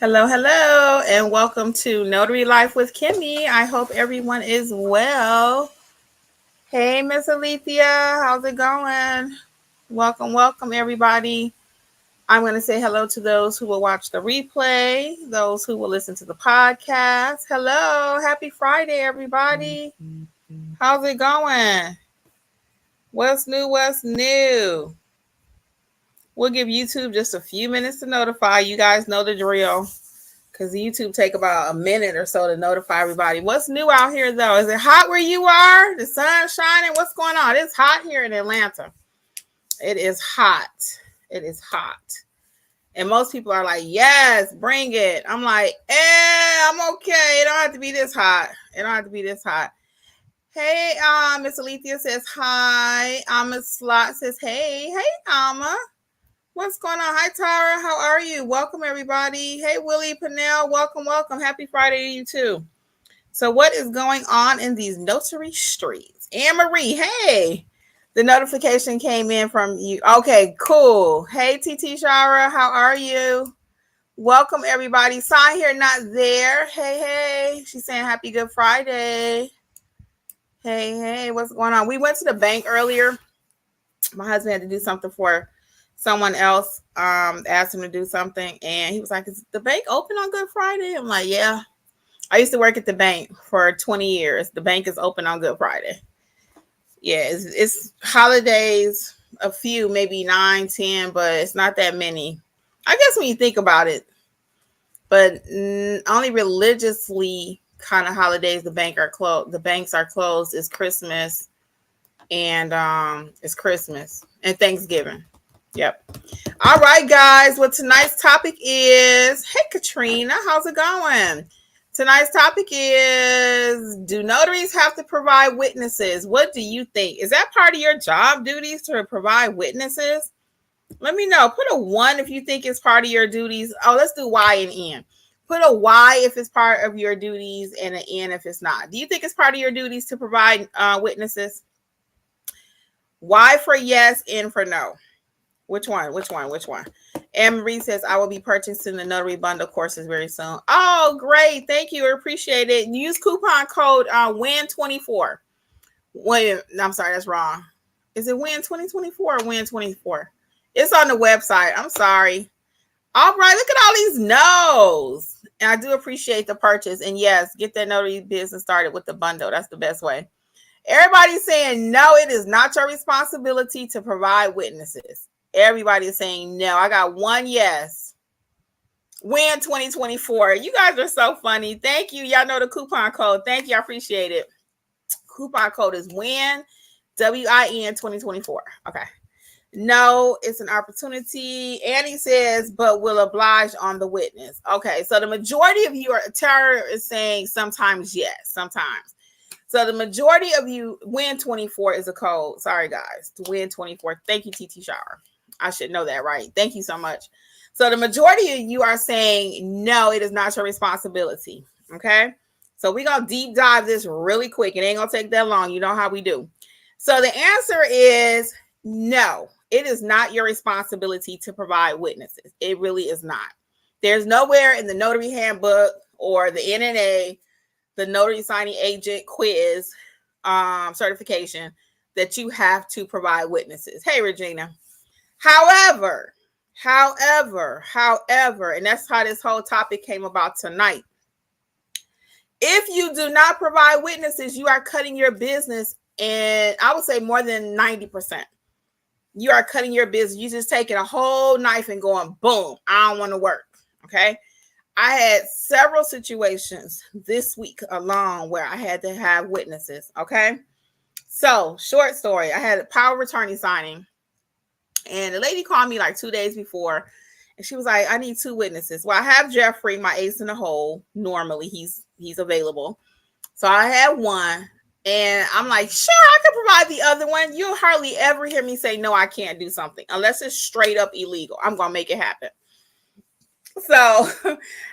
Hello, hello, and welcome to Notary Life with Kimmy. I hope everyone is well. Hey, Miss Alethea, how's it going? Welcome, welcome, everybody. I'm going to say hello to those who will watch the replay, those who will listen to the podcast. Hello, happy Friday, everybody. How's it going? What's new? What's new? We'll give YouTube just a few minutes to notify. You guys know the drill. Because YouTube take about a minute or so to notify everybody. What's new out here, though? Is it hot where you are? The sun's shining? What's going on? It's hot here in Atlanta. It is hot. It is hot. And most people are like, yes, bring it. I'm like, I'm okay. It don't have to be this hot. It don't have to be this hot. Hey, Miss Alethea says hi. Miss Slot says, hey, Alma. What's going on? Hi, Tara. How are you? Welcome, everybody. Hey, Willie Pennell. Welcome, welcome. Happy Friday to you, too. So what is going on in these notary streets? Anne Marie, hey. The notification came in from you. Okay, cool. Hey, TT Shara. How are you? Welcome, everybody. Sign here, not there. Hey. She's saying happy Good Friday. Hey. What's going on? We went to the bank earlier. My husband had to do something for someone else, asked him to do something, and he was like, is the bank open on Good Friday? I'm like, yeah. I used to work at the bank for 20 years. The bank is open on Good Friday. Yeah, it's holidays, a few, maybe 9, 10, but it's not that many. I guess when you think about it, but only religiously kind of holidays the banks are closed is Christmas and Thanksgiving. Yep. All right, guys. Well, tonight's topic is, hey, Katrina, how's it going? Tonight's topic is, do notaries have to provide witnesses? What do you think? Is that part of your job duties to provide witnesses? Let me know. Put a 1 if you think it's part of your duties. Oh, let's do Y and N. Put a Y if it's part of your duties and an N if it's not. Do you think it's part of your duties to provide witnesses? Y for yes, N for no. Which one? Anne Marie says, I will be purchasing the Notary Bundle courses very soon. Oh, great. Thank you. I appreciate it. Use coupon code WIN24. Wait, I'm sorry. That's wrong. Is it WIN2024 or WIN24? It's on the website. I'm sorry. All right. Look at all these no's. And I do appreciate the purchase. And yes, get that notary business started with the bundle. That's the best way. Everybody's saying, no, it is not your responsibility to provide witnesses. Everybody is saying no. I got 1 yes. Win 2024. You guys are so funny. Thank you. Y'all know the coupon code. Thank you. I appreciate it. Coupon code is WIN, WIN 2024. Okay. No, it's an opportunity. Annie says, but will oblige on the witness. Okay. So the majority of you Tara is saying sometimes yes, sometimes. So the majority of you, WIN24 is a code. Sorry, guys. To WIN24. Thank you, TT Shower. I should know that, right? Thank you so much. So the majority of you are saying, no, it is not your responsibility. Okay. So we're going to deep dive this really quick. It ain't going to take that long. You know how we do. So the answer is no, it is not your responsibility to provide witnesses. It really is not. There's nowhere in the notary handbook or the NNA, the notary signing agent quiz certification, that you have to provide witnesses. Hey, Regina. However, and that's how this whole topic came about tonight. If you do not provide witnesses, you are cutting your business, and I would say more than 90%. You are cutting your business. You're just taking a whole knife and going, boom, I don't want to work. Okay. I had several situations this week alone where I had to have witnesses. Okay. So, short story, I had a power of attorney signing. And the lady called me like 2 days before, and she was like, I need 2 witnesses. Well, I have Jeffrey, my ace in the hole. Normally, he's available. So I had one, and I'm like, sure, I can provide the other one. You'll hardly ever hear me say, no, I can't do something unless it's straight up illegal. I'm going to make it happen. So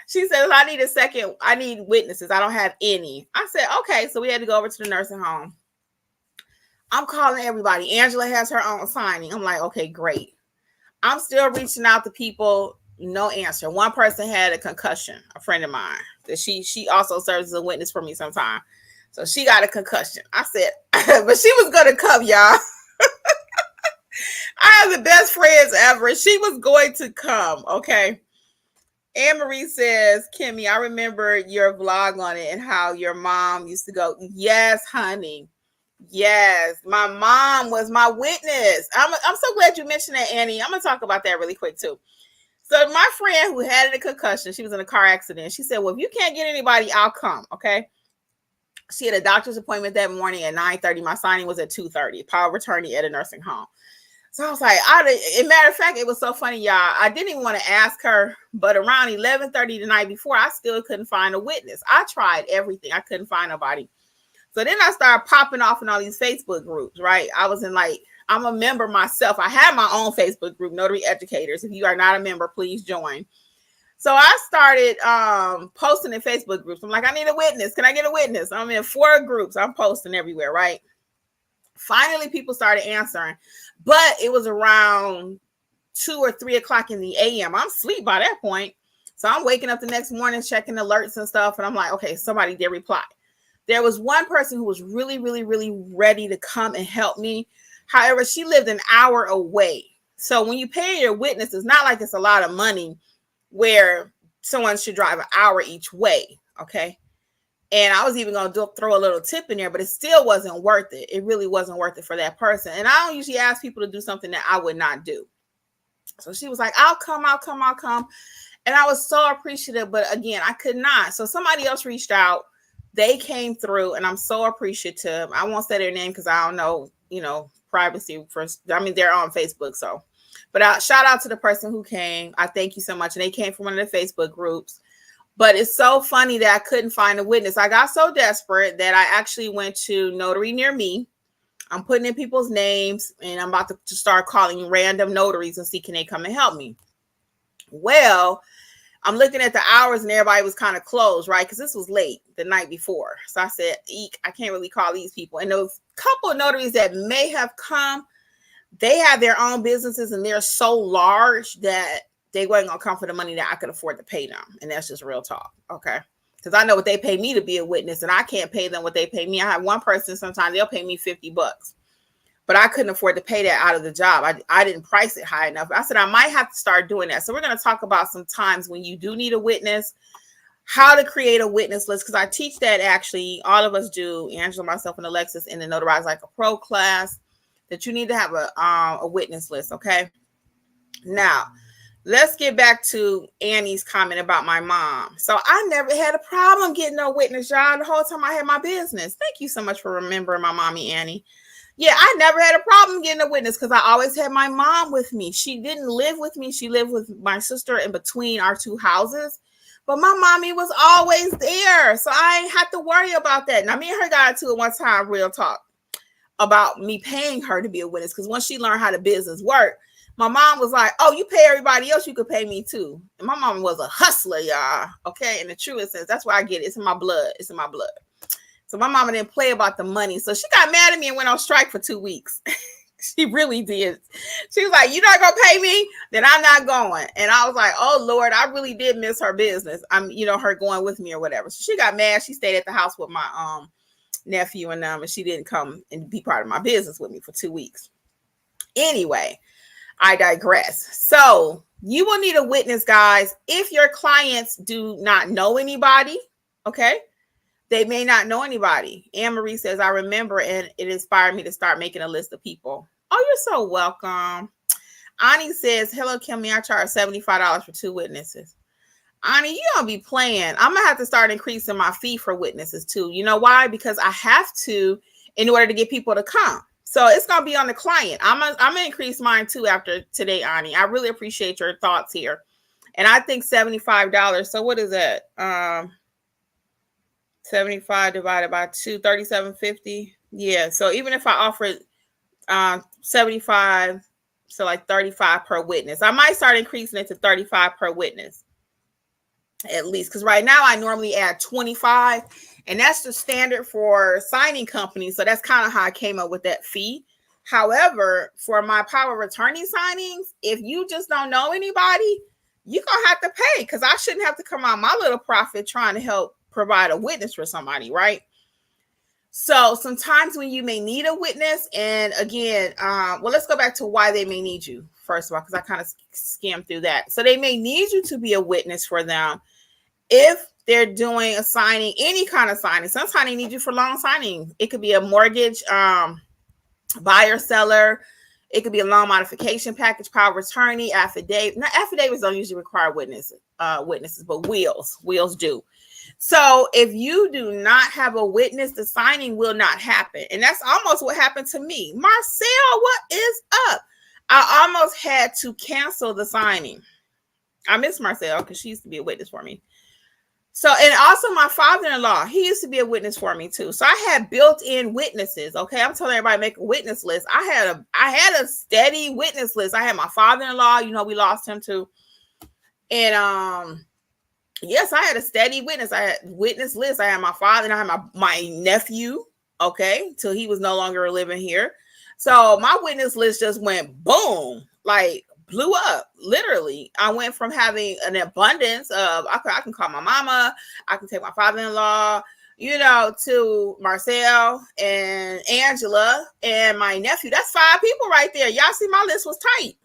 she says, I need a second. I need witnesses. I don't have any. I said, okay. So we had to go over to the nursing home. I'm calling everybody. Angela has her own signing. I'm like, okay, great. I'm still reaching out to people No answer. One person had a concussion, a friend of mine. That she also serves as a witness for me sometime. So she got a concussion. I said, but she was gonna come, y'all. I have the best friends ever. She was going to come, okay? Anne Marie says, Kimmy, I remember your vlog on it and how your mom used to go, yes, honey. Yes, my mom was my witness. I'm so glad you mentioned that, Annie. I'm going to talk about that really quick, too. So my friend who had a concussion, she was in a car accident. She said, well, if you can't get anybody, I'll come, okay? She had a doctor's appointment that morning at 9:30. My signing was at 2:30. Power of attorney at a nursing home. So I was like, as a matter of fact, it was so funny, y'all. I didn't even want to ask her, but around 11:30 the night before, I still couldn't find a witness. I tried everything. I couldn't find nobody. So then I started popping off in all these Facebook groups, right? I was in I'm a member myself. I have my own Facebook group, Notary Educators. If you are not a member, please join. So I started posting in Facebook groups. I'm like, I need a witness. Can I get a witness? I'm in 4 groups. I'm posting everywhere, right? Finally, people started answering, but it was around 2 or 3 o'clock in the a.m. I'm asleep by that point. So I'm waking up the next morning, checking alerts and stuff. And I'm like, okay, somebody did reply. There was one person who was really, really, really ready to come and help me. However, she lived an hour away. So when you pay your witness, it's not like it's a lot of money where someone should drive an hour each way. Okay. And I was even going to throw a little tip in there, but it still wasn't worth it. It really wasn't worth it for that person. And I don't usually ask people to do something that I would not do. So she was like, I'll come. And I was so appreciative, but again, I could not. So somebody else reached out. They came through and I'm so appreciative. I won't say their name because I don't know, privacy first. I mean, they're on Facebook. So, but shout out to the person who came. I thank you so much. And they came from one of the Facebook groups. But it's so funny that I couldn't find a witness. I got so desperate that I actually went to Notary Near Me. I'm putting in people's names and I'm about to start calling random notaries and see can they come and help me. Well, I'm looking at the hours and everybody was kind of closed, right? Because this was late the night before. So I said, eek, I can't really call these people. And those couple of notaries that may have come, they have their own businesses and they're so large that they weren't going to come for the money that I could afford to pay them. And that's just real talk. Okay. Because I know what they pay me to be a witness and I can't pay them what they pay me. I have one person, sometimes they'll pay me $50, but I couldn't afford to pay that out of the job. I didn't price it high enough. I said, I might have to start doing that. So we're going to talk about some times when you do need a witness, how to create a witness list. Because I teach that actually, all of us do, Angela, myself, and Alexis in the Notarize Like a Pro class, that you need to have a witness list. Okay. Now, let's get back to Annie's comment about my mom. So I never had a problem getting no witness, y'all, the whole time I had my business. Thank you so much for remembering my mommy, Annie. Yeah, I never had a problem getting a witness because I always had my mom with me. She didn't live with me. She lived with my sister in between our 2 houses. But my mommy was always there. So I ain't had to worry about that. Now, me and her got into it one time, real talk, about me paying her to be a witness. Because once she learned how the business worked, my mom was like, oh, you pay everybody else, you could pay me too. And my mom was a hustler, y'all. Okay. In the truest sense, that's where I get it. It's in my blood. It's in my blood. So my mama didn't play about the money. So she got mad at me and went on strike for 2 weeks. She really did. She was like, you're not going to pay me? Then I'm not going. And I was like, oh, Lord, I really did miss her business. Her going with me or whatever. So she got mad. She stayed at the house with my nephew and she didn't come and be part of my business with me for 2 weeks. Anyway, I digress. So you will need a witness, guys, if your clients do not know anybody. Okay. They may not know anybody. Anne Marie says, I remember, and it inspired me to start making a list of people. Oh, you're so welcome. Ani says, hello, Kimmy. I charge $75 for 2 witnesses. Ani, you don't be playing. I'm going to have to start increasing my fee for witnesses too. You know why? Because I have to in order to get people to come. So it's going to be on the client. I'm going to increase mine too after today, Ani. I really appreciate your thoughts here. And I think $75. So what is that? 75 divided by 2, $37.50. Yeah. So even if I offered 75, so like 35 per witness, I might start increasing it to 35 per witness at least. Because right now I normally add 25. And that's the standard for signing companies. So that's kind of how I came up with that fee. However, for my power of attorney signings, if you just don't know anybody, you're going to have to pay, because I shouldn't have to come out my little profit trying to help provide a witness for somebody, right? So sometimes when you may need a witness, and again, well, let's go back to why they may need you, first of all, because I kind of skimmed through that. So they may need you to be a witness for them if they're doing a signing, any kind of signing. Sometimes they need you for loan signing. It could be a mortgage, buyer, seller. It could be a loan modification package, power of attorney, affidavit. Now, affidavits don't usually require witnesses, but wills do. So if you do not have a witness, the signing will not happen. And that's almost what happened to me. Marcel, what is up? I almost had to cancel the signing. I miss Marcel because she used to be a witness for me. So, and also my father-in-law, he used to be a witness for me too. So I had built-in witnesses. Okay. I'm telling everybody make a witness list. I had a steady witness list. I had my father-in-law, we lost him too. And, yes, I had a steady witness. I had witness list. I had my father and I had my nephew, okay, till he was no longer living here. So my witness list just went boom, like blew up. Literally, I went from having an abundance of, I can call my mama, I can take my father-in-law, to Marcel and Angela and my nephew. That's 5 people right there. Y'all see my list was tight.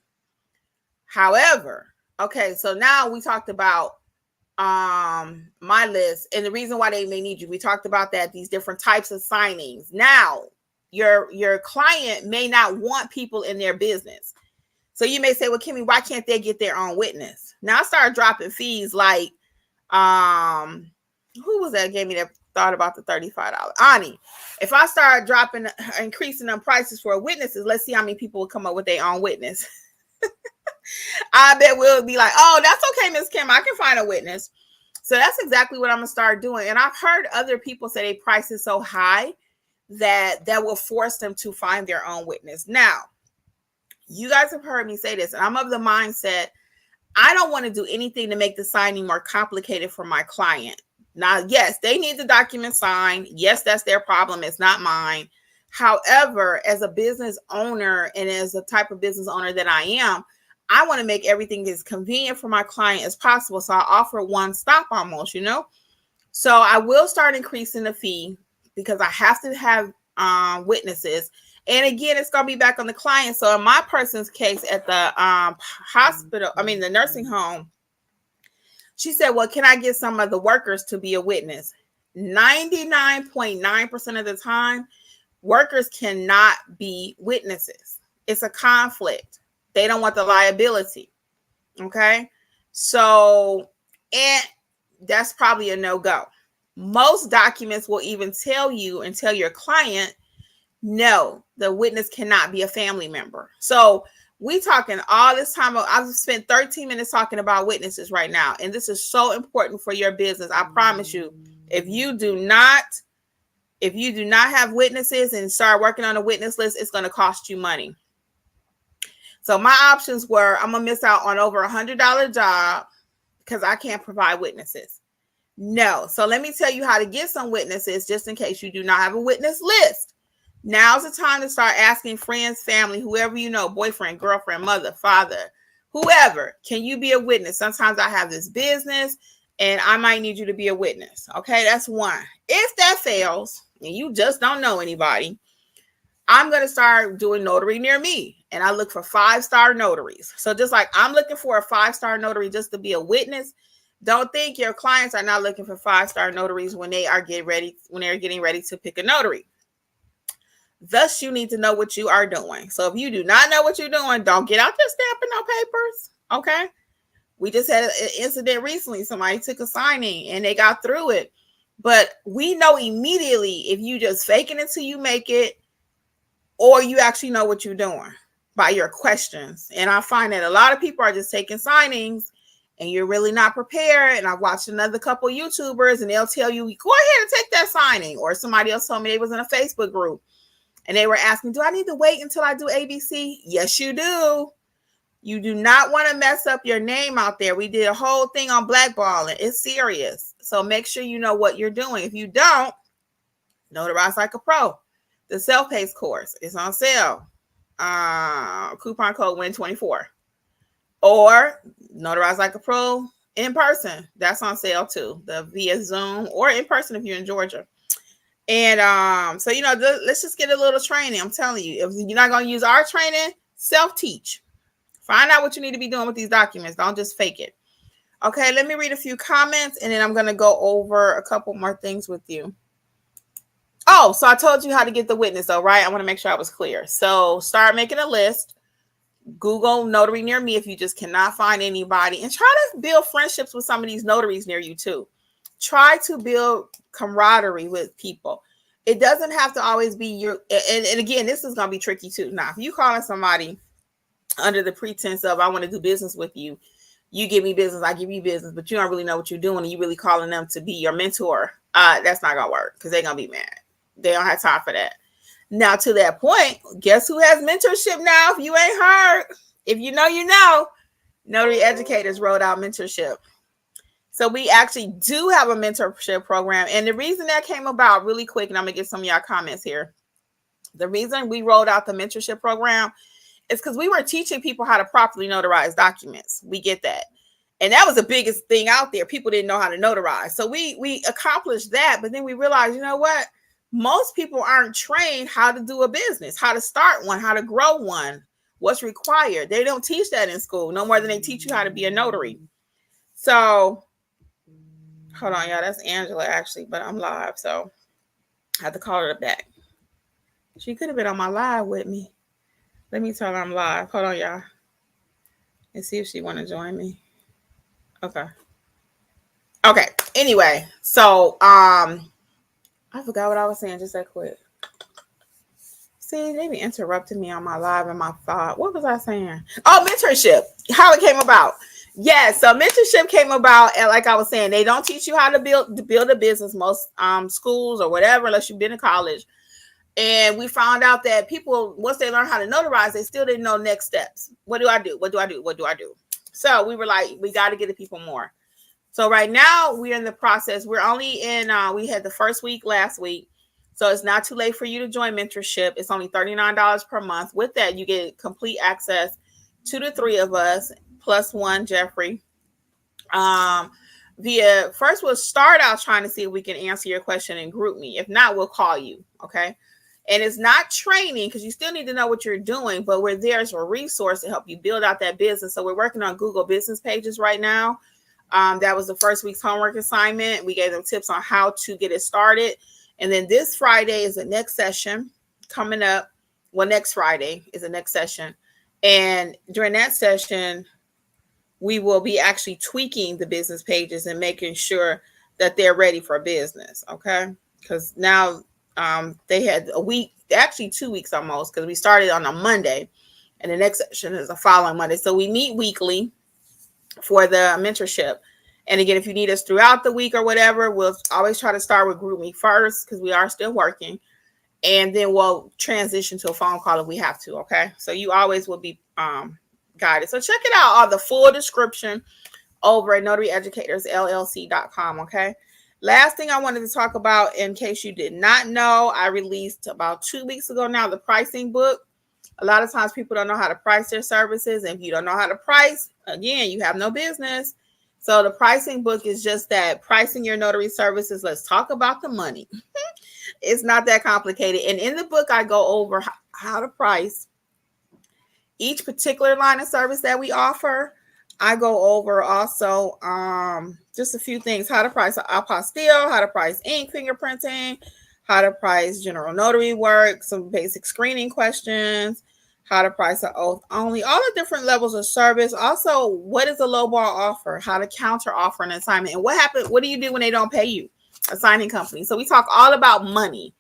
However, okay, so now we talked about my list and the reason why they may need you. We talked about that, these different types of signings. Now, your client may not want people in their business. So you may say, well, Kimmy, why can't they get their own witness? Now I started dropping fees like, who was that gave me that thought about the $35? Ani. If I start increasing them prices for witnesses, let's see how many people will come up with their own witness. I bet we'll be like, oh, that's okay, Miss Kim, I can find a witness. So that's exactly what I'm going to start doing. And I've heard other people say they price it so high that will force them to find their own witness. Now, you guys have heard me say this, and I'm of the mindset, I don't want to do anything to make the signing more complicated for my client. Now, yes, they need the document signed. Yes, that's their problem. It's not mine. However, as a business owner and as a type of business owner that I am, I want to make everything as convenient for my client as possible. So I offer one stop almost, So I will start increasing the fee because I have to have witnesses. And again, it's going to be back on the client. So in my person's case at the the nursing home, she said, well, can I get some of the workers to be a witness? 99.9% of the time, workers cannot be witnesses. It's a conflict. They don't want the liability. Okay. So, and that's probably a no-go. Most documents will even tell you and tell your client, no, the witness cannot be a family member. So we talking all this time. I've spent 13 minutes talking about witnesses right now. And this is so important for your business. I promise you, if you do not have witnesses and start working on a witness list, it's going to cost you money. So my options were, I'm going to miss out on over $100 job because I can't provide witnesses. No. So let me tell you how to get some witnesses just in case you do not have a witness list. Now's the time to start asking friends, family, whoever you know, boyfriend, girlfriend, mother, father, whoever, can you be a witness? Sometimes I have this business and I might need you to be a witness. Okay, that's one. If that fails and you just don't know anybody, I'm going to start doing notary near me. And I look for 5-star notaries. So just like I'm looking for a 5-star notary just to be a witness, don't think your clients are not looking for 5-star notaries when they're getting ready to pick a notary. Thus, you need to know what you are doing. So if you do not know what you're doing, don't get out there stamping no papers. Okay. We just had an incident recently. Somebody took a signing and they got through it. But we know immediately if you just fake it until you make it, or you actually know what you're doing by your questions. And I find that a lot of people are just taking signings and you're really not prepared. And I've watched another couple of YouTubers and they'll tell you, go ahead and take that signing. Or somebody else told me they was in a Facebook group and they were asking, do I need to wait until I do ABC? Yes, you do. You do not want to mess up your name out there. We did a whole thing on blackballing. It's serious. So make sure you know what you're doing. If you don't, notarize like a pro. The self-paced course is on sale. Coupon code WIN24. or Notarize Like a Pro in person. That's on sale too. The via Zoom or in person if you're in Georgia. And so let's just get a little training. I'm telling you, if you're not going to use our training, self-teach. Find out what you need to be doing with these documents. Don't just fake it. Okay, let me read a few comments, and then I'm going to go over a couple more things with you. Oh, so I told you how to get the witness, though, right? I want to make sure I was clear. So start making a list. Google notary near me if you just cannot find anybody, and try to build friendships with some of these notaries near you too. Try to build camaraderie with people. It doesn't have to always be your, and again, this is going to be tricky too. Now, if you calling somebody under the pretense of, I want to do business with you, you give me business, I give you business, but you don't really know what you're doing, and you really calling them to be your mentor, that's not going to work because they're going to be mad. They don't have time for that. Now, to that point, guess who has mentorship now? If you ain't heard, if you know, you know, Notary Educators rolled out mentorship. So we actually do have a mentorship program. And the reason that came about really quick, and I'm going to get some of y'all comments here. The reason we rolled out the mentorship program is because we were teaching people how to properly notarize documents. We get that. And that was the biggest thing out there. People didn't know how to notarize. So we accomplished that. But then we realized, you know what? Most people aren't trained how to do a business, how to start one, how to grow one, what's required. They don't teach that in school, no more than they teach you how to be a notary. So, hold on, y'all. That's Angela, actually, but I'm live, so I have to call her back. She could have been on my live with me. Let me tell her I'm live. Hold on, y'all. And see if she want to join me. Okay. Anyway, so, I forgot what I was saying just that quick. See, they be interrupting me on my live and my thought. What was I saying? Oh, mentorship. How it came about. Yeah, so mentorship came about, and like I was saying, they don't teach you how to build a business, most schools or whatever, unless you've been to college. And we found out that people, once they learn how to notarize, they still didn't know next steps. What do I do? What do I do? What do I do? So we were like, we got to get the people more. So right now we're in the process. We're only in, we had the first week last week. So it's not too late for you to join mentorship. It's only $39 per month. With that, you get complete access to the three of us, plus one, Jeffrey. First we'll start out trying to see if we can answer your question and group me. If not, we'll call you. Okay. And it's not training because you still need to know what you're doing, but we're there as a resource to help you build out that business. So we're working on Google business pages right now. That was the first week's homework assignment. We gave them tips on how to get it started. And then this Friday is the next session coming up. Well, next Friday is the next session. And during that session, we will be actually tweaking the business pages and making sure that they're ready for business. Okay. Because now they had a week, actually 2 weeks almost, because we started on a Monday and the next session is the following Monday. So we meet weekly for the mentorship. And again, if you need us throughout the week or whatever, we'll always try to start with Group Me first because we are still working. And then we'll transition to a phone call if we have to. Okay. So you always will be guided. So check it out on the full description over at notaryeducatorsllc.com. Okay. Last thing I wanted to talk about, in case you did not know, I released about 2 weeks ago now the pricing book. A lot of times people don't know how to price their services. And if you don't know how to price, again, you have no business. So the pricing book is just that, pricing your notary services. Let's talk about the money. It's not that complicated. And in the book, I go over how to price each particular line of service that we offer. I go over also just a few things: how to price apostille, how to price ink fingerprinting, how to price general notary work, some basic screening questions, how to price an oath only, all the different levels of service. Also, what is a lowball offer, how to counter offer an assignment, and what do you do when they don't pay you, a signing company. So we talk all about money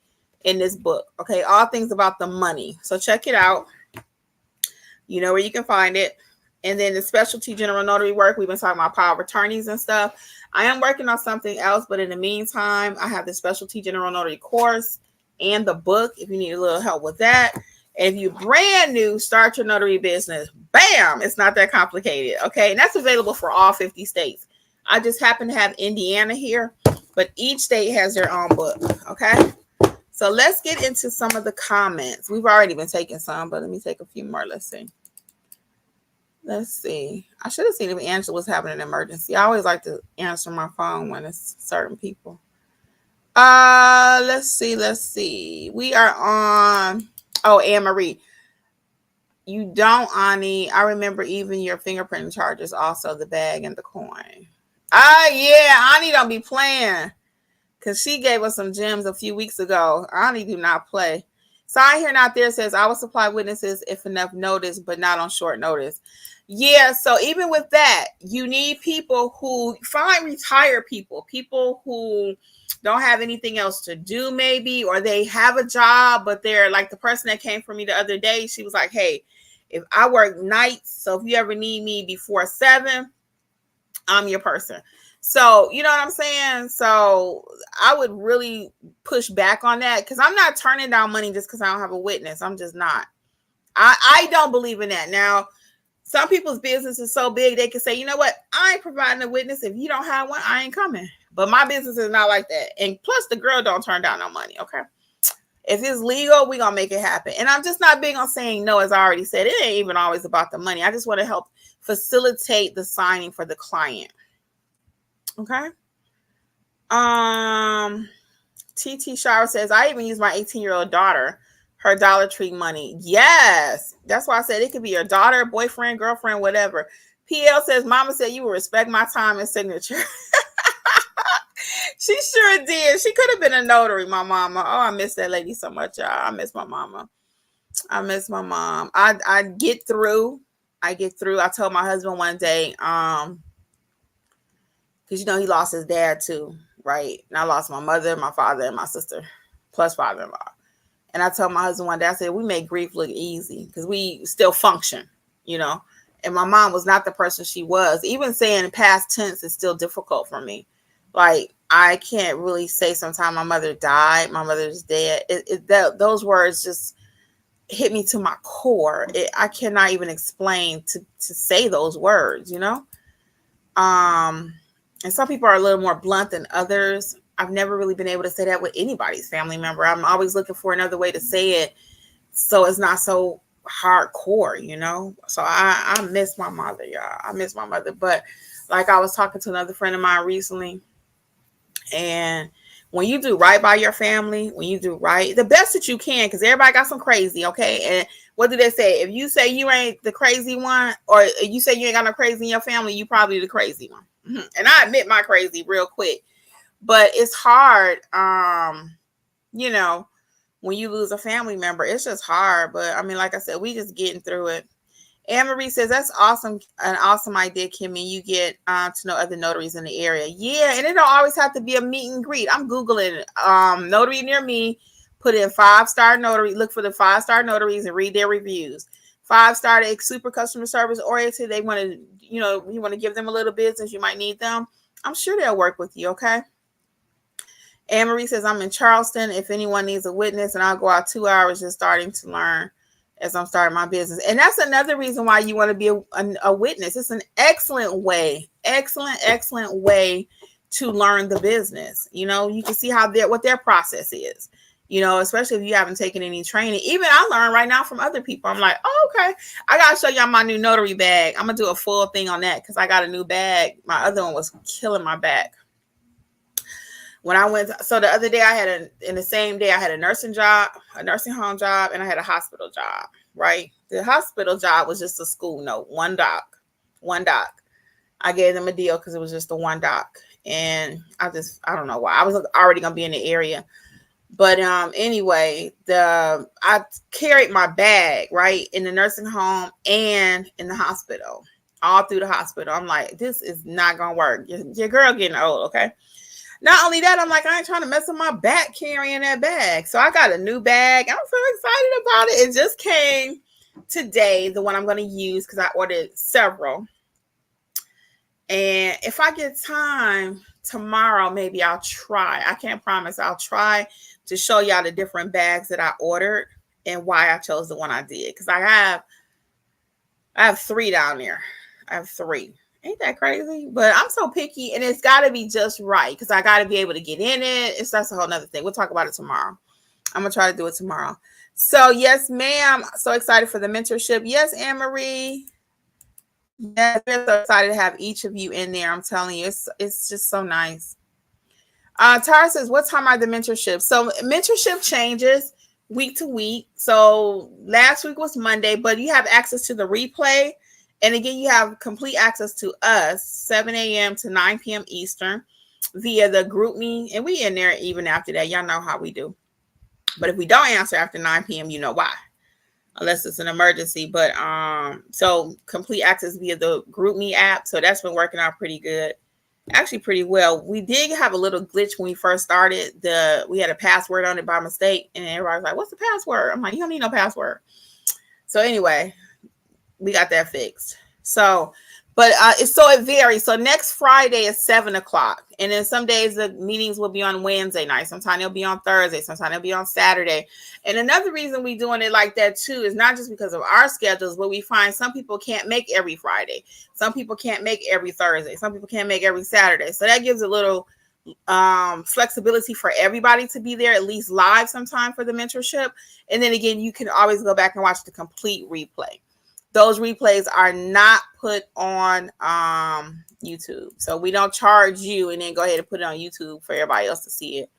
in this book. Okay, all things about the money. So check it out. You know where you can find it. And then the specialty general notary work, we've been talking about power of attorneys and stuff. I am working on something else, but in the meantime, I have the specialty general notary course and the book if you need a little help with that. And if you're brand new, start your notary business. Bam! It's not that complicated. Okay. And that's available for all 50 states. I just happen to have Indiana here, but each state has their own book. Okay. So let's get into some of the comments. We've already been taking some, but let me take a few more. Let's see. Let's see. I should have seen if Angela was having an emergency. I always like to answer my phone when it's certain people. Let's see. We are on. Oh, Anne Marie. You don't, Ani. I remember even your fingerprint charges, also the bag and the coin. Yeah, Ani don't be playing. Because she gave us some gems a few weeks ago. Ani do not play. Sign here, not there says, I will supply witnesses if enough notice, but not on short notice. Yeah, so even with that, you need people who find retired people who don't have anything else to do, maybe, or they have a job, but they're like the person that came for me the other day. She was like, hey, if I work nights, so if you ever need me before 7, I'm your person. So, you know what I'm saying? So I would really push back on that because I'm not turning down money just because I don't have a witness. I'm just not. I don't believe in that. Now, some people's business is so big, they can say, you know what? I ain't providing a witness. If you don't have one, I ain't coming. But my business is not like that. And plus, the girl don't turn down no money, okay? If it's legal, we're going to make it happen. And I'm just not big on saying no, as I already said. It ain't even always about the money. I just want to help facilitate the signing for the client. Okay. TT Shower says, I even use my 18-year-old daughter, her Dollar Tree money. Yes. That's why I said it could be your daughter, boyfriend, girlfriend, whatever. PL says, Mama said you will respect my time and signature. She sure did. She could have been a notary, my mama. Oh, I miss that lady so much, y'all. I miss my mama. I miss my mom. I get through. I told my husband one day, because you know he lost his dad too, right? And I lost my mother, my father, and my sister, plus father-in-law. And I told my husband one day, I said, we make grief look easy because we still function, you know. And my mom was not the person she was. Even saying past tense is still difficult for me. Like, I can't really say sometimes my mother died, my mother's dead. Those words just hit me to my core. I cannot even explain to say those words, you know. And some people are a little more blunt than others. I've never really been able to say that with anybody's family member. I'm always looking for another way to say it so it's not so hardcore, you know. So I miss my mother, y'all. I miss my mother. But like I was talking to another friend of mine recently, and when you do right by your family, when you do right, the best that you can, because everybody got some crazy, okay? And what do they say? If you say you ain't the crazy one, or you say you ain't got no crazy in your family, you probably the crazy one. And I admit my crazy real quick. But it's hard, you know, when you lose a family member, it's just hard. But I mean, like I said, we just getting through it. Anne Marie says, that's awesome. An awesome idea, Kimmy. You get to know other notaries in the area. Yeah, and it don't always have to be a meet and greet. I'm Googling notary near me, put in 5-star notary, look for the 5-star notaries and read their reviews. 5-star, super customer service oriented. They want to, you know, you want to give them a little business, you might need them. I'm sure they'll work with you, okay? Anne Marie says, I'm in Charleston. If anyone needs a witness, and I'll go out 2 hours just starting to learn as I'm starting my business. And that's another reason why you want to be a witness. It's an excellent way to learn the business. You know, you can see what their process is, you know, especially if you haven't taken any training. Even I learn right now from other people. I'm like, oh, okay, I got to show y'all my new notary bag. I'm going to do a full thing on that because I got a new bag. My other one was killing my back. When I went, so the other day in the same day, I had a nursing home job, and I had a hospital job, right? The hospital job was just a school note, one doc. I gave them a deal because it was just the one doc. And I don't know why. I was already going to be in the area. But anyway, I carried my bag, right, in the nursing home and in the hospital, all through the hospital. I'm like, this is not going to work. Your girl getting old, okay? Not only that, I'm like, I ain't trying to mess up my back carrying that bag. So I got a new bag. I'm so excited about it. It just came today, the one I'm going to use because I ordered several. And if I get time tomorrow, maybe I'll try. I can't promise. I'll try to show y'all the different bags that I ordered and why I chose the one I did. Because I have 3 down there. I have 3. Ain't that crazy? But I'm so picky, and it's got to be just right because I got to be able to get in it. That's a whole nother thing. We'll talk about it tomorrow. I'm going to try to do it tomorrow. So, yes, ma'am. So excited for the mentorship. Yes, Anne-Marie. Yes, we're so excited to have each of you in there. I'm telling you, it's just so nice. Tara says, what time are the mentorships? So mentorship changes week to week. So last week was Monday, but you have access to the replay. And again, you have complete access to us, 7 a.m. to 9 p.m. Eastern via the group me. And we in there even after that. Y'all know how we do. But if we don't answer after 9 p.m., you know why. Unless it's an emergency. But so complete access via the group me app. So that's been working out pretty good. Actually pretty well. We did have a little glitch when we first started. We had a password on it by mistake, and everybody was like, what's the password? I'm like, you don't need no password. So anyway, we got that fixed. So, but it varies. So next Friday is 7:00, and then some days the meetings will be on Wednesday night. Sometimes they'll be on Thursday. Sometimes they'll be on Saturday. And another reason we doing it like that too is not just because of our schedules, but we find some people can't make every Friday. Some people can't make every Thursday. Some people can't make every Saturday. So that gives a little flexibility for everybody to be there at least live sometime for the mentorship. And then again, you can always go back and watch the complete replay. Those replays are not put on YouTube. So we don't charge you and then go ahead and put it on YouTube for everybody else to see it.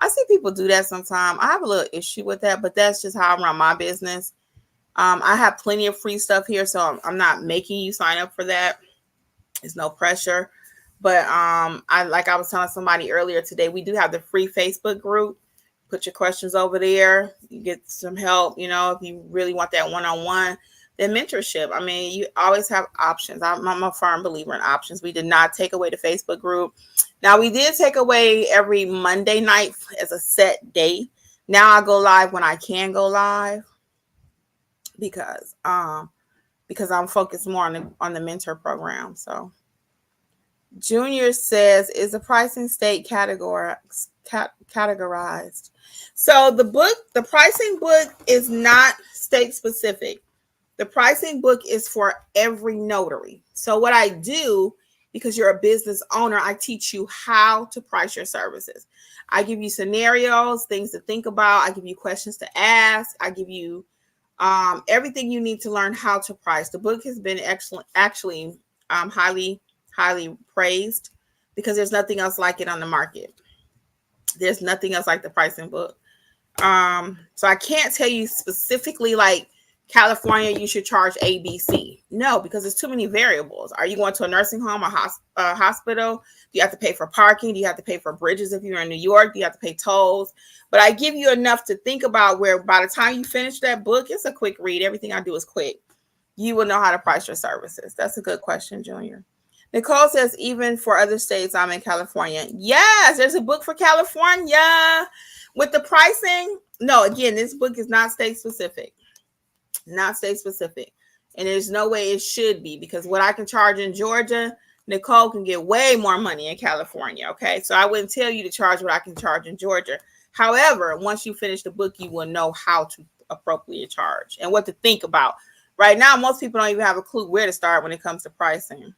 I see people do that sometimes. I have a little issue with that, but that's just how I run my business. I have plenty of free stuff here, so I'm not making you sign up for that. There's no pressure. But like I was telling somebody earlier today, we do have the free Facebook group. Put your questions over there. You get some help, if you really want that one-on-one. Then mentorship. I mean, you always have options. I'm a firm believer in options. We did not take away the Facebook group. Now, we did take away every Monday night as a set day. Now I go live when I can go live because I'm focused more on the mentor program. So Junior says, is the pricing state categorized? So the pricing book is not state specific. The pricing book is for every notary. So what I do, because you're a business owner, I teach you how to price your services. I give you scenarios, things to think about. I give you questions to ask. I give you everything you need to learn how to price. The book has been excellent, actually highly praised because there's nothing else like it on the market. There's nothing else like the pricing book. So I can't tell you specifically like California, you should charge ABC. No, because there's too many variables. Are you going to a nursing home or hospital? Do you have to pay for parking? Do you have to pay for bridges if you're in New York? Do you have to pay tolls? But I give you enough to think about where by the time you finish that book, it's a quick read. Everything I do is quick. You will know how to price your services. That's a good question, Junior. Nicole says, even for other states, I'm in California. Yes, there's a book for California with the pricing. No, again, this book is not state specific. Not state specific. And there's no way it should be, because what I can charge in Georgia, Nicole can get way more money in California. Okay. So I wouldn't tell you to charge what I can charge in Georgia. However, once you finish the book, you will know how to appropriately charge and what to think about. Right now, most people don't even have a clue where to start when it comes to pricing.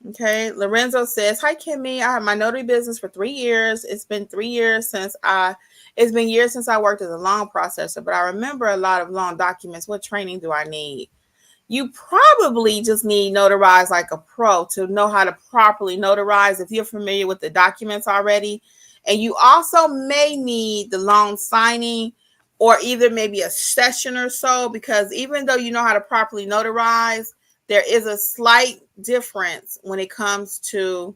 Okay. Lorenzo says, hi, Kimmy. I have my notary business for 3 years. It's been years since I worked as a loan processor, but I remember a lot of loan documents. What training do I need? You probably just need notarize like a pro to know how to properly notarize if you're familiar with the documents already. And you also may need the loan signing or either maybe a session or so, because even though you know how to properly notarize, there is a slight difference when it comes to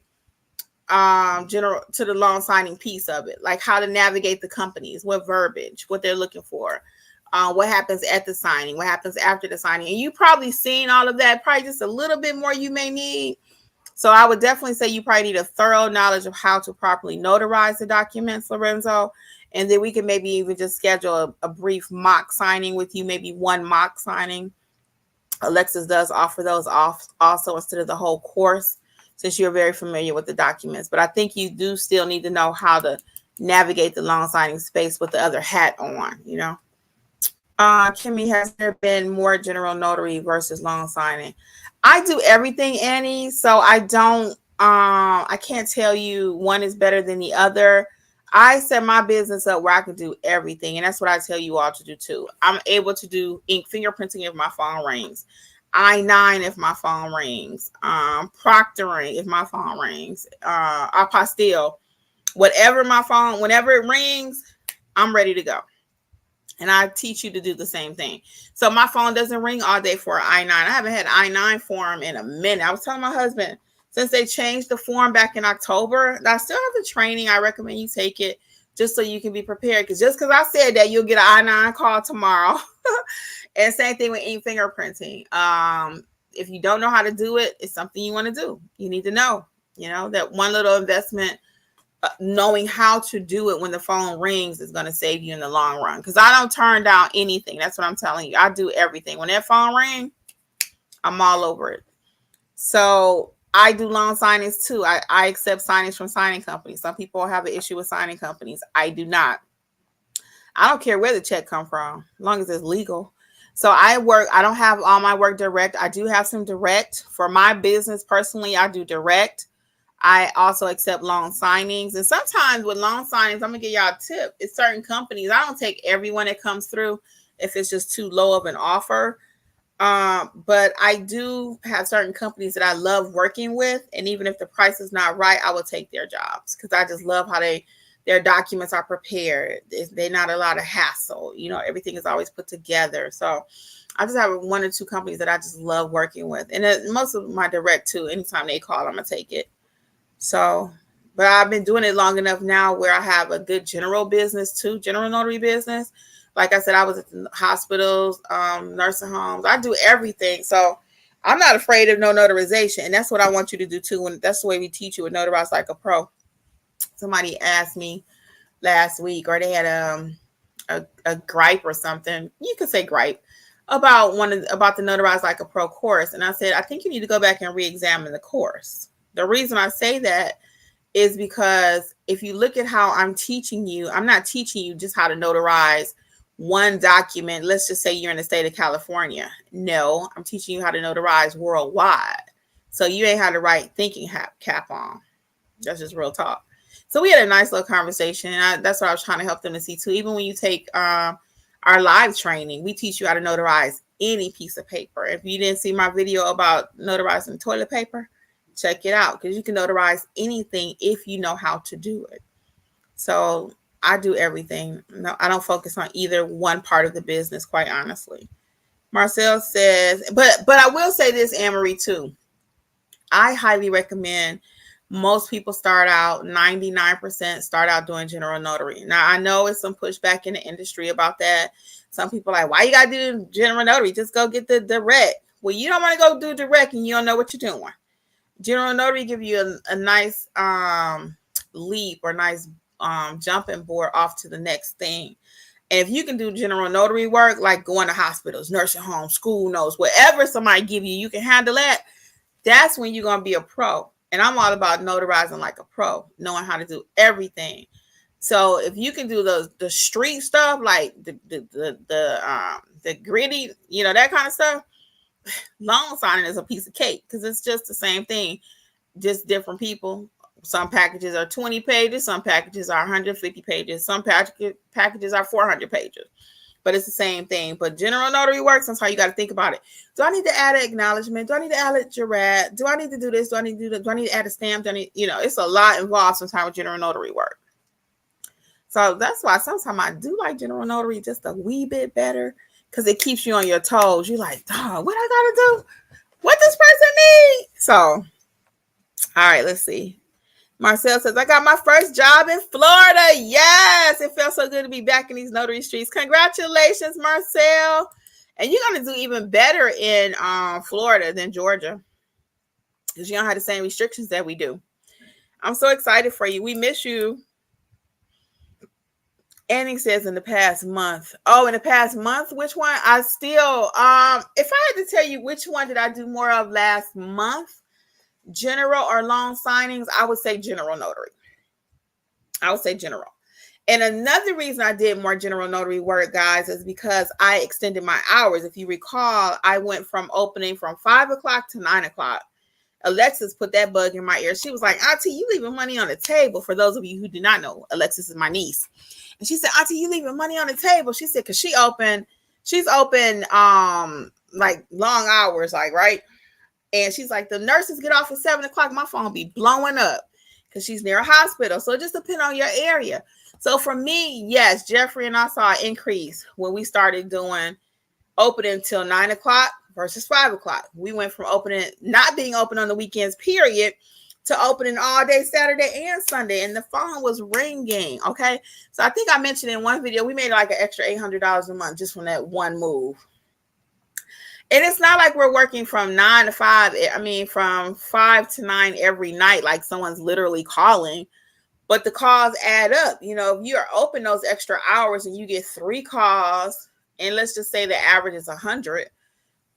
the loan signing piece of it, like how to navigate the companies, what verbiage, what they're looking for, what happens at the signing, what happens after the signing. And you probably seen all of that, probably just a little bit more you may need. So I would definitely say you probably need a thorough knowledge of how to properly notarize the documents, Lorenzo. And then we can maybe even just schedule a brief mock signing with you, maybe one mock signing. Alexis does offer those off also instead of the whole course, since you're very familiar with the documents. But I think you do still need to know how to navigate the loan signing space with the other hat on, Kimmy, has there been more general notary versus loan signing? I do everything, Annie. So I can't tell you one is better than the other. I set my business up where I can do everything. And that's what I tell you all to do too. I'm able to do ink fingerprinting if my phone rings. I-9 if my phone rings, proctoring if my phone rings, apostille, whatever my phone, whenever it rings, I'm ready to go. And I teach you to do the same thing. So my phone doesn't ring all day for I-9. I haven't had I-9 form in a minute. I was telling my husband, since they changed the form back in October, I still have the training. I recommend you take it just so you can be prepared. Because just because I said that, you'll get an I-9 call tomorrow. And same thing with ink fingerprinting. If you don't know how to do it, it's something you want to do. You need to know, that one little investment, knowing how to do it when the phone rings is going to save you in the long run. Because I don't turn down anything. That's what I'm telling you. I do everything. When that phone rings, I'm all over it. So I do loan signings too. I accept signings from signing companies. Some people have an issue with signing companies. I do not. I don't care where the check come from, as long as it's legal. So I don't have all my work direct. I do have some direct. For my business personally, I do direct. I also accept loan signings. And sometimes with loan signings, I'm going to give y'all a tip. It's certain companies. I don't take everyone that comes through if it's just too low of an offer. But I do have certain companies that I love working with. And even if the price is not right, I will take their jobs because I just love how their documents are prepared. They're not a lot of hassle. Everything is always put together. So I just have one or two companies that I just love working with. And most of my direct too, anytime they call, I'm going to take it. So, but I've been doing it long enough now where I have a good general business too, general notary business. Like I said, I was at hospitals, nursing homes. I do everything. So I'm not afraid of no notarization. And that's what I want you to do too. And that's the way we teach you with Notarize Like a Pro. Somebody asked me last week, or they had a gripe or something. You could say gripe about the Notarize Like a Pro course. And I said, I think you need to go back and re-examine the course. The reason I say that is because if you look at how I'm teaching you, I'm not teaching you just how to notarize one document. Let's just say you're in the state of California. No, I'm teaching you how to notarize worldwide. So you ain't had the right thinking cap on. That's just real talk. So we had a nice little conversation. And that's what I was trying to help them to see too. Even when you take our live training, we teach you how to notarize any piece of paper. If you didn't see my video about notarizing toilet paper, check it out because you can notarize anything if you know how to do it. So I do everything. No, I don't focus on either one part of the business, quite honestly. Marcel says, but I will say this, Anne-Marie, too. I highly recommend most people start out, 99% start out doing general notary. Now, I know it's some pushback in the industry about that. Some people are like, why you got to do general notary? Just go get the direct. Well, you don't want to go do direct and you don't know what you're doing. General notary give you a nice leap or nice jumping board off to the next thing. And if you can do general notary work, like going to hospitals, nursing homes, school notes, whatever somebody give you, you can handle that. That's when you're going to be a pro. And I'm all about notarizing like a pro, knowing how to do everything. So if you can do the street stuff, like the gritty, that kind of stuff, loan signing is a piece of cake because it's just the same thing, just different people. Some packages are 20 pages, some packages are 150 pages, some packages are 400 pages, but it's the same thing. But general notary work, that's how you got to think about it. Do I need to add an acknowledgement? Do I need to add a jurat? Do I need to do this? Do I need to do that? Do I need to add a stamp? It's a lot involved sometimes with general notary work. So that's why sometimes I do like general notary just a wee bit better because it keeps you on your toes. You're like, oh, what I got to do? What this person need? So, all right, let's see. Marcel says, I got my first job in Florida. Yes, it felt so good to be back in these notary streets. Congratulations, Marcel. And you're going to do even better in Florida than Georgia because you don't have the same restrictions that we do. I'm so excited for you. We miss you. Annie says in the past month. Oh, in the past month? Which one? I still, if I had to tell you which one did I do more of last month, general or loan signings, I would say general notary. I would say general. And another reason I did more general notary work, guys, is because I extended my hours. If you recall, I went from opening from 5 o'clock to 9 o'clock. Alexis put that bug in my ear. She was like, Auntie, you leaving money on the table. For those of you who do not know, Alexis is my niece. And she said, Auntie, you leaving money on the table. She said, because she's open like long hours, like, right? And she's like, the nurses get off at 7 o'clock. My phone be blowing up because she's near a hospital. So it just depends on your area. So for me, yes, Jeffrey and I saw an increase when we started doing opening until 9 o'clock versus 5 o'clock. We went from opening, not being open on the weekends, period, to opening all day Saturday and Sunday. And the phone was ringing. Okay. So I think I mentioned in one video, we made like an extra $800 a month just from that one move. And it's not like we're working from 9 to 5. I mean, from 5 to 9 every night, like someone's literally calling. But the calls add up. You know, if you are open those extra hours and you get 3 calls, and let's just say the average is 100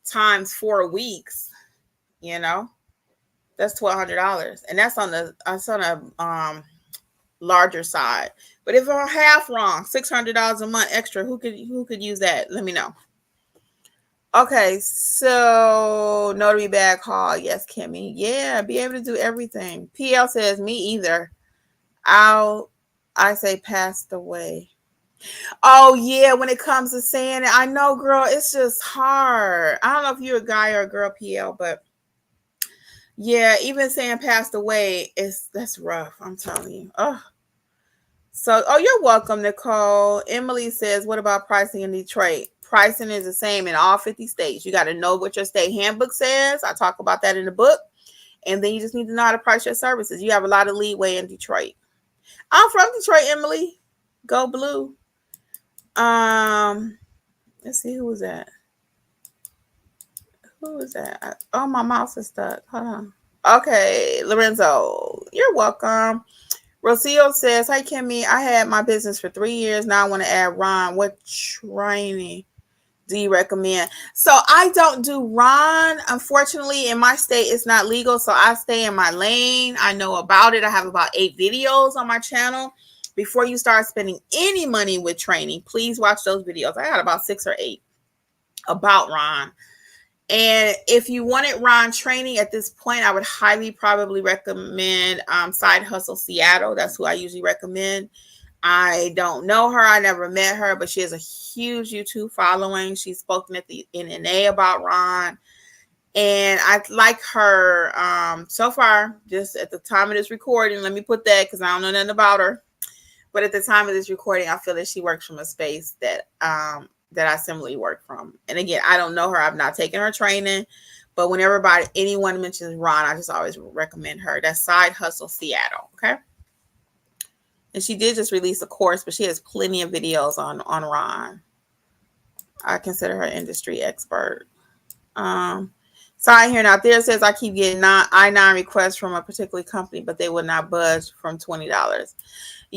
times 4 weeks, you know, that's $1,200. And that's on a larger side. But if I'm half wrong, $600 a month extra, who could use that? Let me know. Okay, so notary bag haul. Yes, Kimmy. Yeah, be able to do everything. PL says, me either. I say passed away. Oh, yeah, when it comes to saying it, I know, girl, it's just hard. I don't know if you're a guy or a girl, PL, but yeah, even saying passed away, that's rough. I'm telling you. Oh. So, you're welcome, Nicole. Emily says, what about pricing in Detroit? Pricing is the same in all 50 states. You got to know what your state handbook says. I talk about that in the book. And then you just need to know how to price your services. You have a lot of leeway in Detroit. I'm from Detroit, Emily. Go blue. Let's see, who was that? Who was that? Oh, my mouse is stuck. Hold on. Okay, Lorenzo, you're welcome. Rocio says, hi, Kimmy. I had my business for 3 years. Now I want to add Ron. What training do you recommend? So I don't do Ron. Unfortunately, in my state, it's not legal. So I stay in my lane. I know about it. I have about 8 videos on my channel. Before you start spending any money with training, please watch those videos. I had about 6 or 8 about Ron. And if you wanted Ron training at this point, I would highly probably recommend Side Hustle Seattle. That's who I usually recommend. I don't know her. I never met her, but she has a huge YouTube following. She's spoken at the NNA about Ron. And I like her so far, just at the time of this recording. Let me put that because I don't know nothing about her. But at the time of this recording, I feel that she works from a space that I similarly work from. And again, I don't know her. I've not taken her training. But whenever anyone mentions Ron, I just always recommend her. That's Side Hustle Seattle. Okay. And she did just release a course, but she has plenty of videos on Ron. I consider her industry expert. Sorry, here now. There says I keep getting I-9 requests from a particular company, but they will not budge from $20.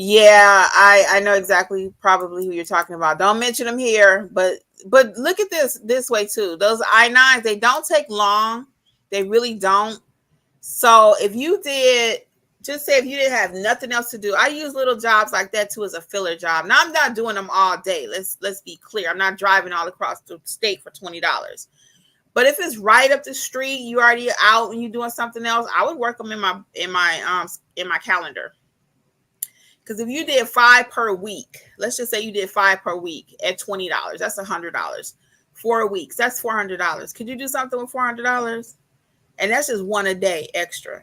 Yeah, I know exactly probably who you're talking about. Don't mention them here, but look at this way too. Those I-9s, they don't take long. They really don't. So if you did, just say if you didn't have nothing else to do, I use little jobs like that too as a filler job. Now I'm not doing them all day. Let's be clear. I'm not driving all across the state for $20. But if it's right up the street, you already out and you're doing something else, I would work them in my calendar. Because if you did 5 per week, let's just say you did 5 per week at $20, that's $100. 4 weeks, that's $400. Could you do something with $400? And that's just one a day extra.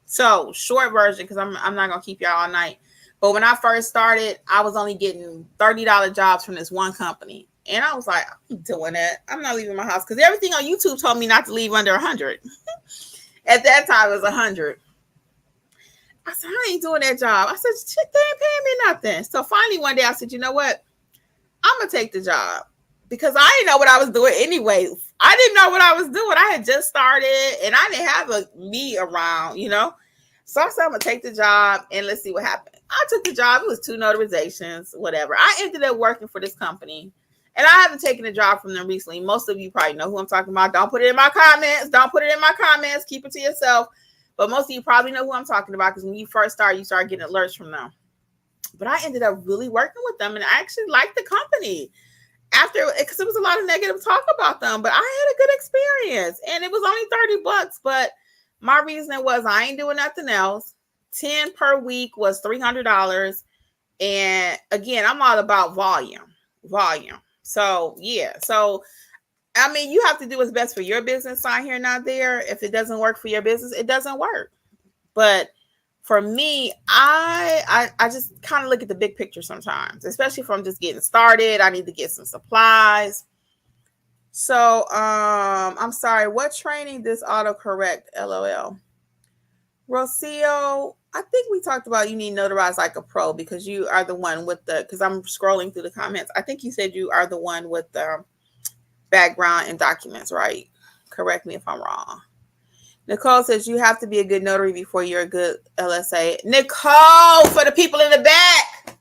So short version, because I'm not gonna keep y'all all night. But when I first started, I was only getting $30 jobs from this one company. And I was like, I'm doing that. I'm not leaving my house because everything on YouTube told me not to leave under 100. At that time, it was 100. I said, I ain't doing that job. I said, shit, they ain't paying me nothing. So finally one day I said, you know what? I'm going to take the job because I didn't know what I was doing anyway. I didn't know what I was doing. I had just started and I didn't have me around, you know? So I said, I'm going to take the job and let's see what happened. I took the job. It was 2 notarizations, whatever. I ended up working for this company. And I haven't taken a job from them recently. Most of you probably know who I'm talking about. Don't put it in my comments. Don't put it in my comments. Keep it to yourself. But most of you probably know who I'm talking about because when you first start, you start getting alerts from them. But I ended up really working with them. And I actually liked the company because there was a lot of negative talk about them. But I had a good experience. And it was only $30. But my reasoning was I ain't doing nothing else. 10 per week was $300. And again, I'm all about volume. So, yeah. So, I mean, you have to do what's best for your business, sign here, not there. If it doesn't work for your business, it doesn't work. But for me, I just kind of look at the big picture sometimes, especially if I'm just getting started. I need to get some supplies. So, I'm sorry, what training this autocorrect? LOL. Rocio, I think we talked about you need notarize like a pro because you are the one with the, because I'm scrolling through the comments. I think you said you are the one with the background and documents, right? Correct me if I'm wrong. Nicole says you have to be a good notary before you're a good LSA. Nicole, for the people in the back.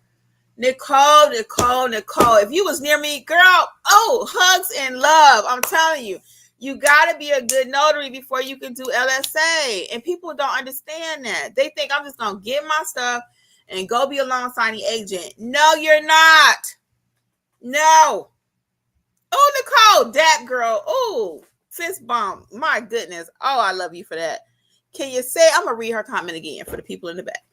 Nicole. If you was near me, girl, hugs and love. I'm telling you, you got to be a good notary before you can do LSA. And people don't understand that. They think I'm just going to get my stuff and go be a loan signing agent. No, you're not. No. Oh, Nicole, that girl. Oh, fist bump. My goodness. Oh, I love you for that. Can you say, I'm going to read her comment again for the people in the back.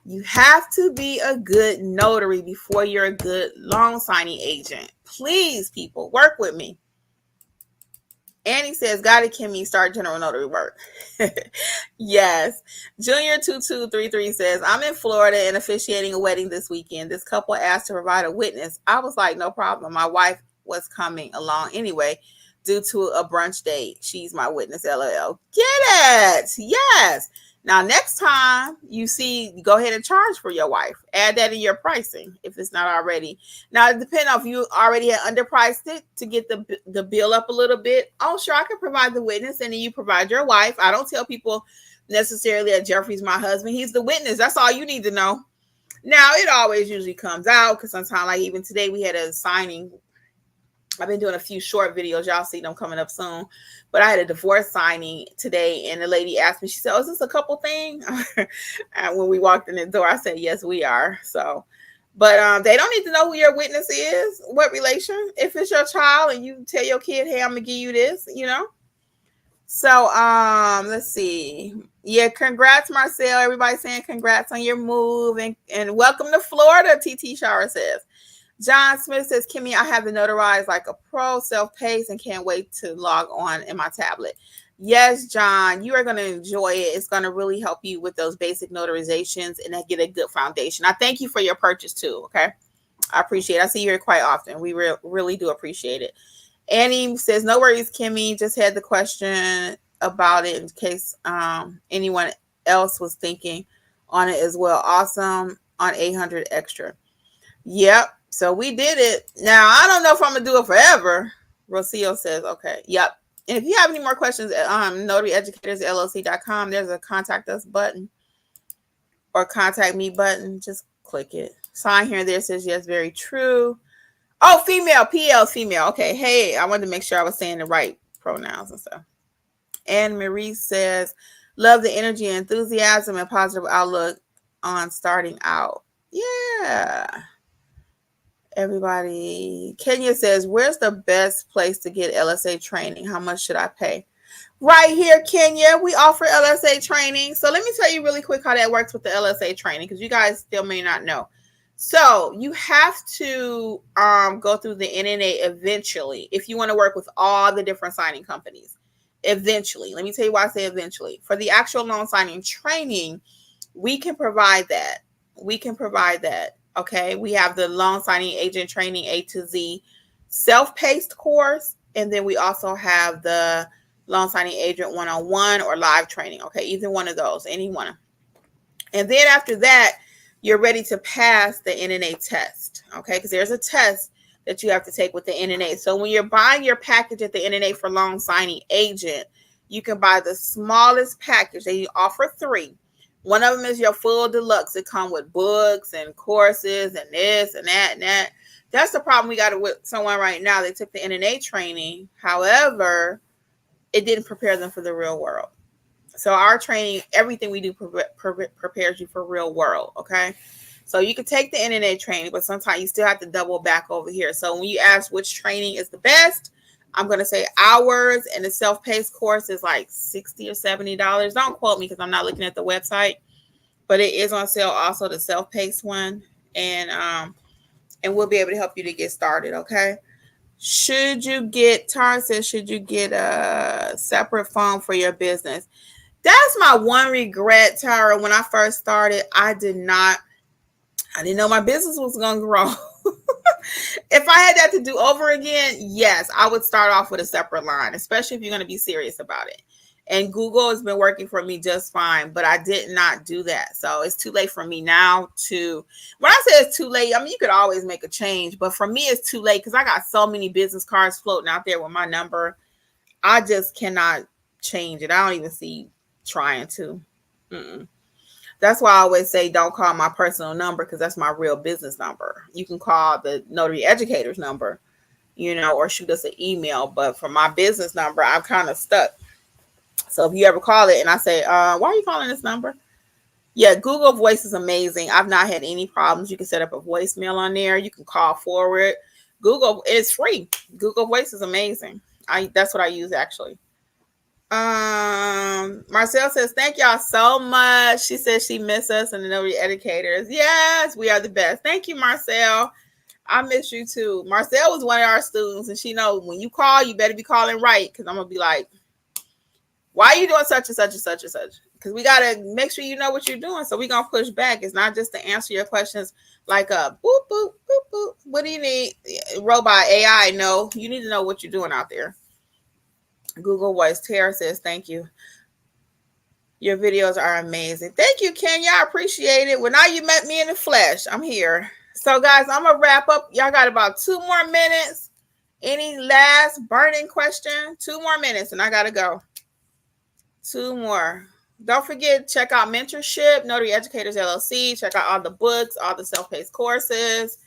You have to be a good notary before you're a good loan signing agent. Please, people, work with me. Annie says, got it, Kimmy, start general notary work. Yes. Junior2233 says, I'm in Florida and officiating a wedding this weekend. This couple asked to provide a witness. I was like, no problem. My wife was coming along anyway due to a brunch date. She's my witness, LOL. Get it. Yes. Now, next time you see, go ahead and charge for your wife. Add that in your pricing if it's not already. Now, it depends on if you already had underpriced it to get the bill up a little bit. Oh, sure, I can provide the witness and then you provide your wife. I don't tell people necessarily that Jeffrey's my husband. He's the witness. That's all you need to know. Now, it always usually comes out because sometimes, like even today, we had a signing. I've been doing a few short videos. Y'all see them coming up soon. But I had a divorce signing today, and the lady asked me, she said, is this a couple thing? And when we walked in the door, I said, yes, we are. So, but they don't need to know who your witness is, what relation. If it's your child and you tell your kid, hey, I'm going to give you this, you know. So, let's see. Yeah, congrats, Marcel. Everybody saying congrats on your move. And welcome to Florida, TT Shower says. John Smith says, Kimmy, I have the notarized like a pro, self-paced, and can't wait to log on in my tablet. Yes, John, you are going to enjoy it. It's going to really help you with those basic notarizations and get a good foundation. I thank you for your purchase too, okay? I appreciate it. I see you here quite often. We really do appreciate it. Annie says, no worries, Kimmy. Just had the question about it in case anyone else was thinking on it as well. Awesome on 800 extra. Yep. So we did it. Now, I don't know if I'm going to do it forever. Rocio says, okay. Yep. And if you have any more questions, notaryeducatorsllc.com, there's a contact us button or contact me button. Just click it. Sign here and there says, yes, very true. Oh, female. PL female. Okay. Hey, I wanted to make sure I was saying the right pronouns and stuff. Anne Marie says, love the energy and enthusiasm and positive outlook on starting out. Yeah. Everybody. Kenya says, where's the best place to get LSA training? How much should I pay? Right here, Kenya. We offer LSA training. So let me tell you really quick how that works with the LSA training because you guys still may not know. So you have to go through the NNA eventually if you want to work with all the different signing companies. Eventually. Let me tell you why I say eventually. For the actual loan signing training, we can provide that. Okay, we have the loan signing agent training A to Z self-paced course, and then we also have the loan signing agent one-on-one or live training. Okay, either one of those, any one. And then after that, you're ready to pass the NNA test. Okay, because there's a test that you have to take with the NNA. So when you're buying your package at the NNA for loan signing agent, you can buy the smallest package. They offer 3. One of them is your full deluxe. It comes with books and courses and this and that and that. That's the problem we got with someone right now. They took the NNA training. However, it didn't prepare them for the real world. So our training, everything we do prepares you for real world, okay? So you can take the NNA training, but sometimes you still have to double back over here. So when you ask which training is the best, I'm going to say ours, and the self-paced course is like $60 or $70. Don't quote me because I'm not looking at the website, but it is on sale also, the self-paced one. And we'll be able to help you to get started, okay? Tara says, should you get a separate phone for your business? That's my one regret, Tara. When I first started, I didn't know my business was going to grow. If I had that to do over again, yes, I would start off with a separate line, especially if you're going to be serious about it. And Google has been working for me just fine, but I did not do that. So it's too late for me now to, when I say it's too late, I mean, you could always make a change, but for me, it's too late because I got so many business cards floating out there with my number. I just cannot change it. I don't even see trying to. Mm-mm. That's why I always say don't call my personal number because that's my real business number. You can call the Notary Educator's number, or shoot us an email. But for my business number, I'm kind of stuck. So if you ever call it and I say, why are you calling this number? Yeah, Google Voice is amazing. I've not had any problems. You can set up a voicemail on there. You can call forward. Google is free. Google Voice is amazing. That's what I use actually. Marcel says, thank y'all so much. She says she miss us and the Notary Educators. Yes, we are the best. Thank you, Marcel. I miss you too. Marcel was one of our students, and she knows when you call, you better be calling right, because I'm gonna be like, why are you doing such and such and such and such? Because we gotta make sure you know what you're doing. So we're gonna push back. It's not just to answer your questions like a boop boop boop boop. What do you need? Robot AI? No, you need to know what you're doing out there. Google Voice. Tara says, thank you. Your videos are amazing. Thank you, Kenya. I appreciate it. Well, now you met me in the flesh. I'm here. So, guys, I'm going to wrap up. Y'all got about 2 more minutes. Any last burning question? 2 more minutes, and I got to go. 2 more. Don't forget, check out Mentorship, Notary Educators LLC. Check out all the books, all the self-paced courses.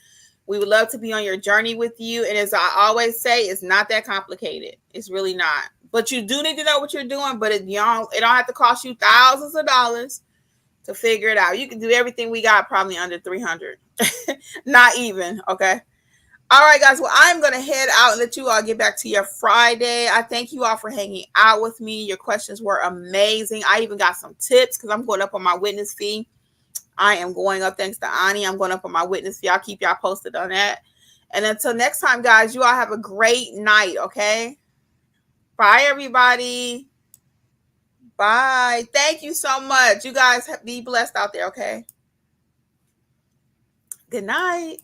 We would love to be on your journey with you. And as I always say, it's not that complicated. It's really not. But you do need to know what you're doing. But it don't have to cost you thousands of dollars to figure it out. You can do everything we got probably under $300. Not even. Okay. All right, guys. Well, I'm going to head out and let you all get back to your Friday. I thank you all for hanging out with me. Your questions were amazing. I even got some tips because I'm going up on my witness fee. I am going up thanks to Ani. I'm going up on my witness fee. I'll keep y'all posted on that. And until next time, guys, you all have a great night, okay? Bye, everybody. Bye. Thank you so much. You guys be blessed out there, okay? Good night.